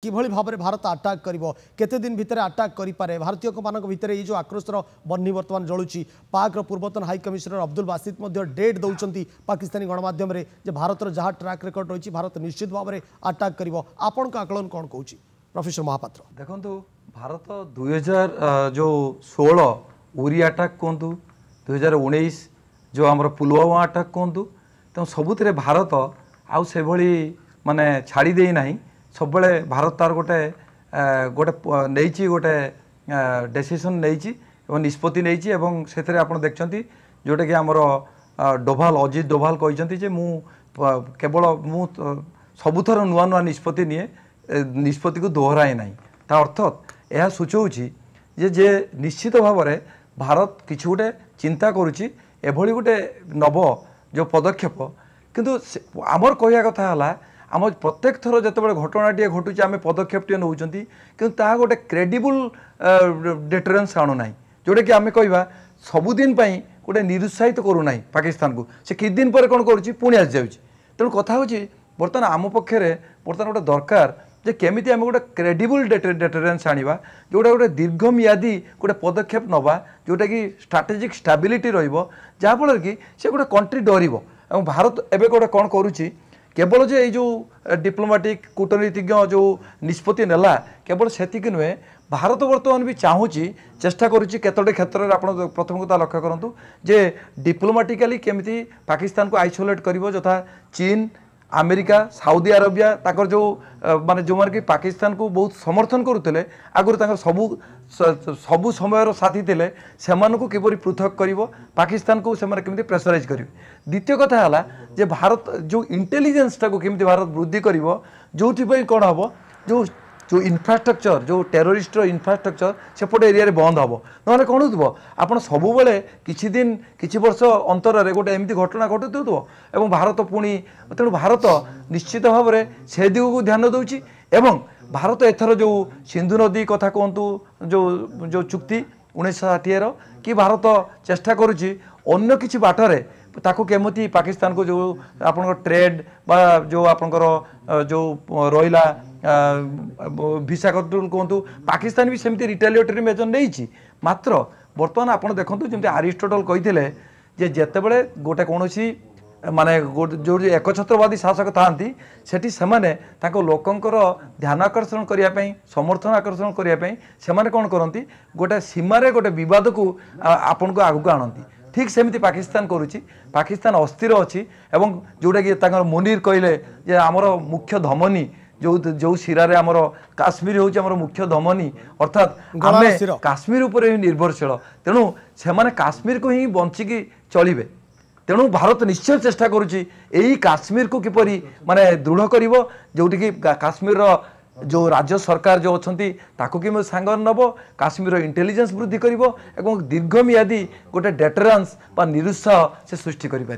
किभली भाव में भारत अटैक करिवो केते दिन भितर अटैक करि पारे भारतीय मानक भितर ये जो आक्रोशर बन्ही वर्तमान जलुची पाक पूर्वतन हाई कमिशनर अब्दुल बासित डेट दौरान पाकिस्तानी गणमाध्यम जे भारत जहाँ ट्रैक रेकर्ड रही भारत निश्चित भाव में अटैक करिवो आपण का आकलन कौन कहूँ प्रोफेसर महापात्र देखो भारत 2016 उरी अटैक कहतु 2019 जो आम पुलवामा अटैक कहतु तो सबुत भारत आउ से भली माने छाड़ी दे ना सब बड़े भारत तार गोटे गोटे गोटे डेसीजन नहीं निष्पत्ति नहीं से देखते जोटा कि आमर डोभाल अजित डोभाल कहते मु केवल मु सबुथर नुआ नुआ निष्पत्ति निए निष्पत्ति को दोहराए ना ता अर्थ यह सूचौछि जे निश्चित भाव में भारत किछु गोटे चिंता करुच्ची एभली गोटे नव जो पदक्षेप किंतु आमर कहया कथा है आम प्रत्येक थर जो घटनाटे घटुचे आम पदक्षेपटे नौकरी कि गोटे क्रेडिबल डेटरेन्स आणुना जोटा कि आम कह सबुदिन गोटे निरुत्साहित करूना पाकिस्तान को से कि दिन पर कौन करुच्ची पुणी आसी जाऊँगी तेणु कथा हूँ बर्तमान आम पक्षे बर्तमान गोटे दरकार जे केमिति आम गोटे क्रेडिबल डेटरेन्स आनिबा जोटा गोटे दीर्घमियादी गोटे पदक्षेप नवा जोटा कि स्ट्राटेजिक स्टेबिलिटी रहिबो जहाँफल कि से गोटे कंट्री डरिबो और भारत एबे गोटे कौन करुच्ची केवल जे ये जो डिप्लोमेटिक कूटनीतिज्ञ जो निष्पत्ति नेला केवल सेतिक नुहे भारत बर्तमान भी चाहूँगी चेष्टा करुच्ची केतोटे क्षेत्र में आप प्रथम कथा लक्ष्य करूँ जे डिप्लोमेटिकली केमिति पाकिस्तान को आइसोलेट करिवो यथा चीन अमेरिका सऊदी अरेबिया ताकर जो माने जो माने कि पाकिस्तान को बहुत समर्थन करुले आगुरी सबू सबू समय साथी थे से किपरि पृथक करिवो पाकिस्तान को सेमाने केमिति प्रेसराइज करिवे द्वितीय कथा है जे भारत जो इंटेलिजेंस टाको केमिति भारत वृद्धि करिवो जोथि कौन हम जो जो इन्फ्रास्ट्रक्चर जो टेरोरिस्ट इन्फ्रास्ट्रक्चर सेपट एरिया रे बंद हम ना कौन हो आपड़ सबु बेले किछि दिन किछि वर्ष अंतर गोटे एमती घटना घटुव एवं भारत पुणी तेणु भारत निश्चित भाव में से दिग को ध्यान दौची एवं भारत एथर जो सिंधु नदी कथा कहतु जो जो चुक्ति 1960 कि भारत चेष्टा करुच्ची अन्य किछि बाटरे ताको केमती पाकिस्तान को जो आपन ट्रेड बा जो आपनकर जो रहिला भिसा कंट्रोल कहतु पाकिस्तान भी सेमती रिटेलिएटरी मेजर नहीं मात्र बर्तमान आपन देखंतु जेमती अरिस्टोटल कहिथिले जे जेतेबेले गोटे कोनोसी माने जो एकछत्रवादी शासक थांती सेठी सेमाने ताको लोकंकर ध्यान आकर्षण करिया पई समर्थन आकर्षण करिया पई सेमाने कोन करंती गोटे सीमारे गोटे विवाद को आपन को आगु आनंती ठीक सेमती पाकिस्तान करुच्ची पाकिस्तान अस्थिर अच्छी एवं जोटा कि मुनीर कहले जे आमर मुख्य धमनी जो जो शिरारे आमर काश्मीर हूँ मुख्य धमनी अर्थात आमे काश्मीर उपर निर्भरशील तेणु से काश्मीर को ही बंचिकी चलिबे तेणु भारत निश्चय चेष्टा करुच्ची यही काश्मीर को किपरि माने दृढ़ करिवो जोटी कि काश्मीर जो राज्य सरकार जो अच्छी ताको कि सांग नब काश्मीर इंटेलिजेंस वृद्धि करिवो एवं दीर्घमियादी गोटे डेटरेंस बा निरुत्साह से सृष्टि करि पारिबो।